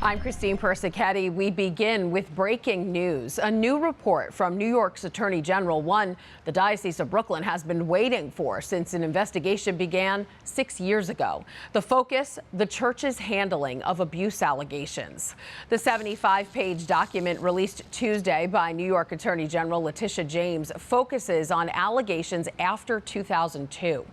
I'm Christine Persichetti. We begin with breaking news. A new report from New York's Attorney General, one the Diocese of Brooklyn has been waiting for since an investigation began 6 years ago. The focus, the church's handling of abuse allegations. The 75-page document released Tuesday by New York Attorney General Letitia James focuses on allegations after 2002.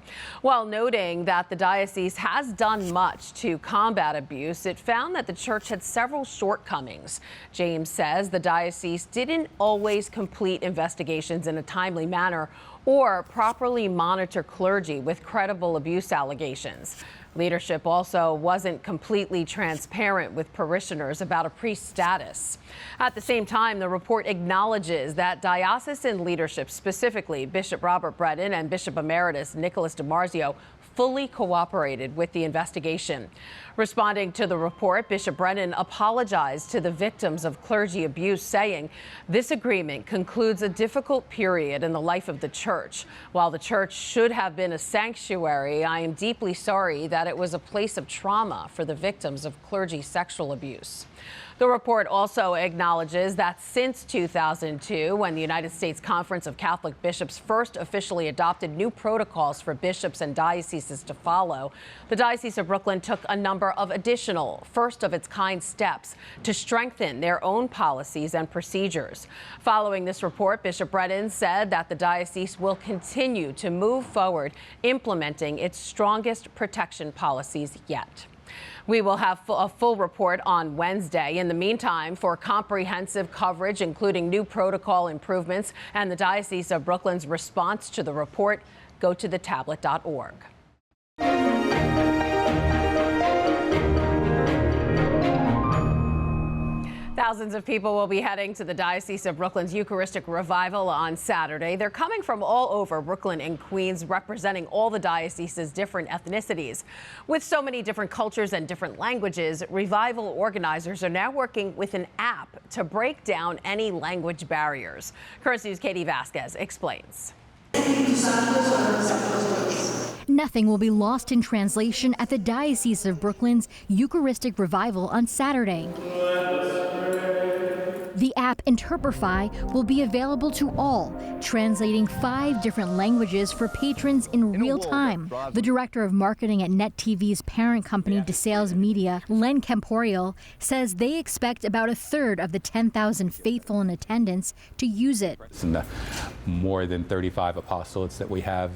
While noting that the diocese has done much to combat abuse, it found that the church had several shortcomings. James says the diocese didn't always complete investigations in a timely manner or properly monitor clergy with credible abuse allegations. Leadership also wasn't completely transparent with parishioners about a priest's status. At the same time, the report acknowledges that diocesan leadership, specifically Bishop Robert Brennan and Bishop Emeritus Nicholas DiMarzio, fully cooperated with the investigation. Responding to the report, Bishop Brennan apologized to the victims of clergy abuse, saying, "This agreement concludes a difficult period in the life of the church. While the church should have been a sanctuary, I am deeply sorry that it was a place of trauma for the victims of clergy sexual abuse." The report also acknowledges that since 2002, when the United States Conference of Catholic Bishops first officially adopted new protocols for bishops and dioceses to follow, the Diocese of Brooklyn took a number of additional first-of-its-kind steps to strengthen their own policies and procedures. Following this report, Bishop Brennan said that the diocese will continue to move forward implementing its strongest protection policies yet. We will have a full report on Wednesday. In the meantime, for comprehensive coverage, including new protocol improvements and the Diocese of Brooklyn's response to the report, go to thetablet.org. Thousands of people will be heading to the Diocese of Brooklyn's Eucharistic Revival on Saturday. They're coming from all over Brooklyn and Queens, representing all the diocese's different ethnicities. With so many different cultures and different languages, Revival organizers are now working with an app to break down any language barriers. Current News' Katie Vasquez explains. Nothing will be lost in translation at the Diocese of Brooklyn's Eucharistic Revival on Saturday. The app Interprify will be available to all, translating 5 different languages for patrons in real time. The director of marketing at Net TV's parent company, Dicese Media, Len Camporial, says they expect about a third of the 10,000 faithful in attendance to use it. In the more than 35 apostolates that we have,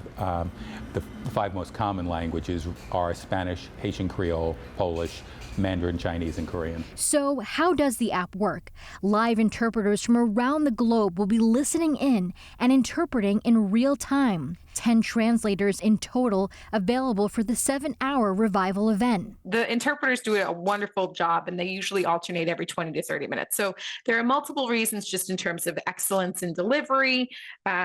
the 5 most common languages are Spanish, Haitian Creole, Polish, Mandarin, Chinese, and Korean. So how does the app work? Live interpreters from around the globe will be listening in and interpreting in real time. 10 translators in total available for the 7-hour revival event. The interpreters do a wonderful job, and they usually alternate every 20 to 30 minutes. So there are multiple reasons just in terms of excellence in delivery,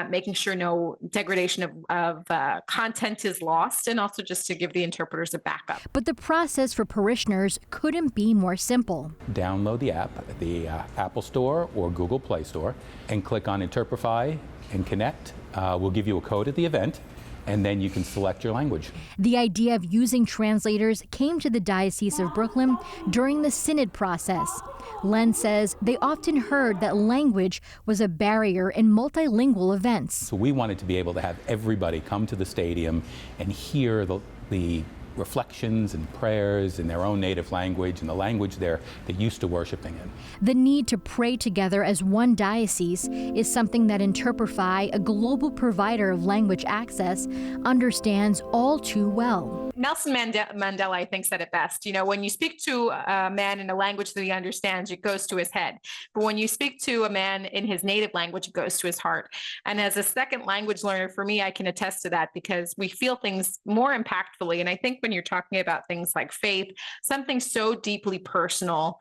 making sure no degradation of content is lost, and also just to give the interpreters a backup. But the process for parishioners couldn't be more simple. Download the app at the Apple Store or Google Play Store and click on Interprify and connect. We'll give you a code at the event, and then you can select your language. The idea of using translators came to the Diocese of Brooklyn during the synod process. Len says they often heard that language was a barrier in multilingual events. So we wanted to be able to have everybody come to the stadium and hear the reflections and prayers in their own native language and the language they're used to worshiping in. The need to pray together as one diocese is something that Interprify, a global provider of language access, understands all too well. Nelson Mandela, I think, said it best. You know, when you speak to a man in a language that he understands, it goes to his head. But when you speak to a man in his native language, it goes to his heart. And as a second language learner, for me, I can attest to that because we feel things more impactfully. And I think when you're talking about things like faith, something so deeply personal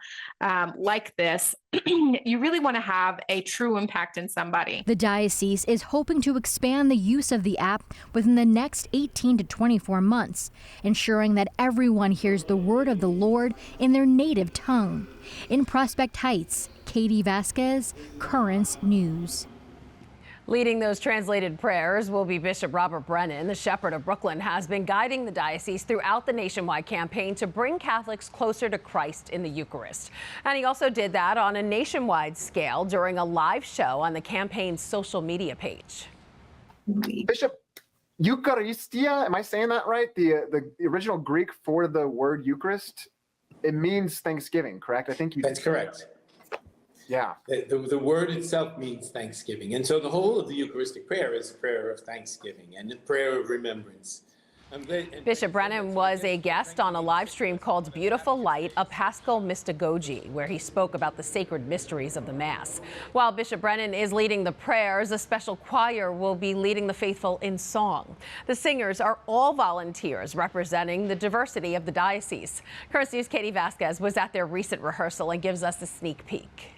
like this, you really want to have a true impact in somebody. The diocese is hoping to expand the use of the app within the next 18 to 24 months, ensuring that everyone hears the word of the Lord in their native tongue. In Prospect Heights, Katie Vasquez, Currents News. Leading those translated prayers will be Bishop Robert Brennan. The Shepherd of Brooklyn has been guiding the diocese throughout the nationwide campaign to bring Catholics closer to Christ in the Eucharist. And he also did that on a nationwide scale during a live show on the campaign's social media page. Bishop, Eucharistia, am I saying that right? The original Greek for the word Eucharist, it means Thanksgiving, correct? I think you. That's correct. Yeah. The word itself means thanksgiving. And so the whole of the Eucharistic prayer is a prayer of thanksgiving and a prayer of remembrance. Bishop Brennan was a guest on a live stream called Beautiful Light, a Paschal Mystagogy, where he spoke about the sacred mysteries of the Mass. While Bishop Brennan is leading the prayers, a special choir will be leading the faithful in song. The singers are all volunteers representing the diversity of the diocese. Current News' Katie Vasquez was at their recent rehearsal and gives us a sneak peek.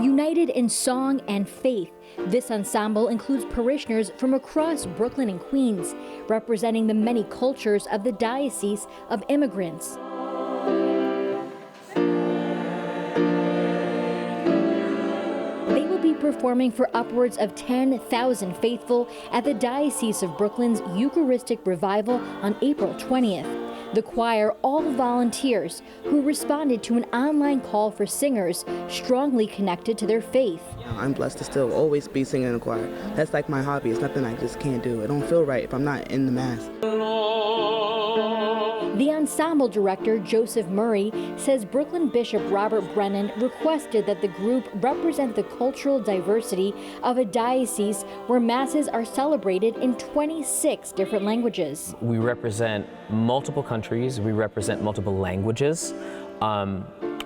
United in song and faith, this ensemble includes parishioners from across Brooklyn and Queens, representing the many cultures of the Diocese of Immigrants. They will be performing for upwards of 10,000 faithful at the Diocese of Brooklyn's Eucharistic Revival on April 20th. The choir, all volunteers, who responded to an online call for singers strongly connected to their faith. I'm blessed to still always be singing in a choir. That's like my hobby. It's nothing I just can't do. It don't feel right if I'm not in the Mass. The ensemble director, Joseph Murray, says Brooklyn Bishop Robert Brennan requested that the group represent the cultural diversity of a diocese where Masses are celebrated in 26 different languages. We represent multiple countries. We represent multiple languages.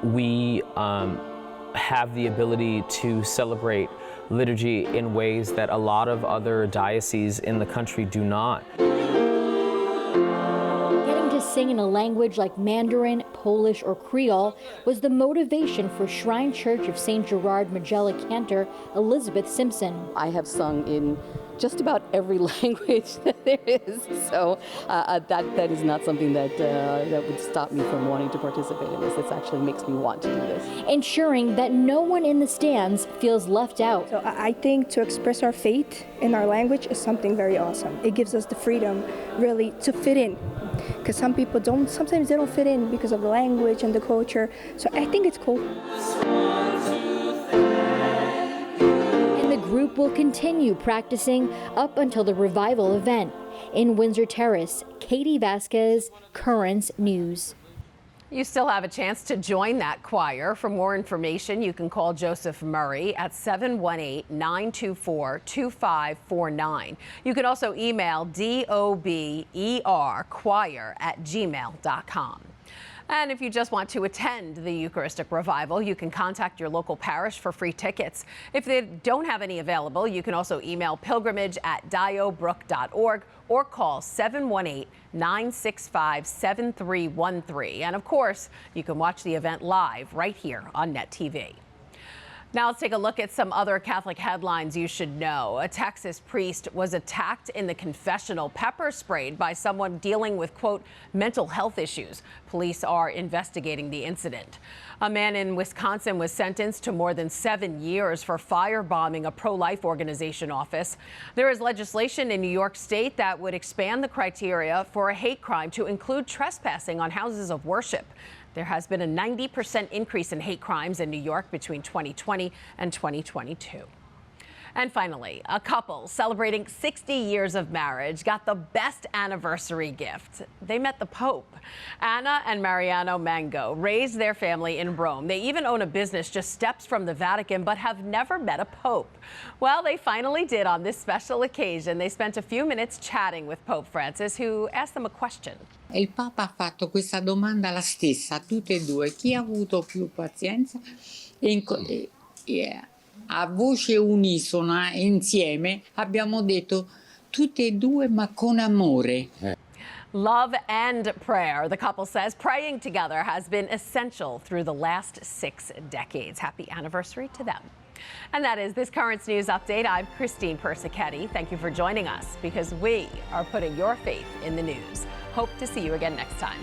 We have the ability to celebrate liturgy in ways that a lot of other dioceses in the country do not. Sing in a language like Mandarin, Polish, or Creole was the motivation for Shrine Church of St. Gerard Majella cantor Elizabeth Simpson. I have sung in just about every language that there is, so that is not something that would stop me from wanting to participate in this. This actually makes me want to do this. Ensuring that no one in the stands feels left out. So I think to express our faith in our language is something very awesome. It gives us the freedom really to fit in. Because some people sometimes they don't fit in because of the language and the culture. So I think it's cool. And the group will continue practicing up until the revival event. In Windsor Terrace, Katie Vasquez, Currents News. You still have a chance to join that choir. For more information, you can call Joseph Murray at 718-924-2549. You can also email doberchoir@gmail.com. And if you just want to attend the Eucharistic Revival, you can contact your local parish for free tickets. If they don't have any available, you can also email pilgrimage@diobrook.org or call 718-965-7313. And of course, you can watch the event live right here on Net TV. Now let's take a look at some other Catholic headlines you should know. A Texas priest was attacked in the confessional, pepper sprayed by someone dealing with, quote, mental health issues. Police are investigating the incident. A man in Wisconsin was sentenced to more than 7 years for firebombing a pro-life organization office. There is legislation in New York State that would expand the criteria for a hate crime to include trespassing on houses of worship. There has been a 90% increase in hate crimes in New York between 2020 and 2022. And finally, a couple celebrating 60 years of marriage got the best anniversary gift. They met the Pope. Anna and Mariano Mango raised their family in Rome. They even own a business just steps from the Vatican, but have never met a Pope. Well, they finally did on this special occasion. They spent a few minutes chatting with Pope Francis, who asked them a question. Il Papa ha fatto questa domanda la stessa a tutte e due. Chi ha avuto più pazienza? A voce unisona insieme abbiamo detto tutte e due ma con amore. Love and prayer, the couple says. Praying together has been essential through the last 6 decades. Happy anniversary to them. And that is this Currents News Update. I'm Christine Persichetti. Thank you for joining us because we are putting your faith in the news. Hope to see you again next time.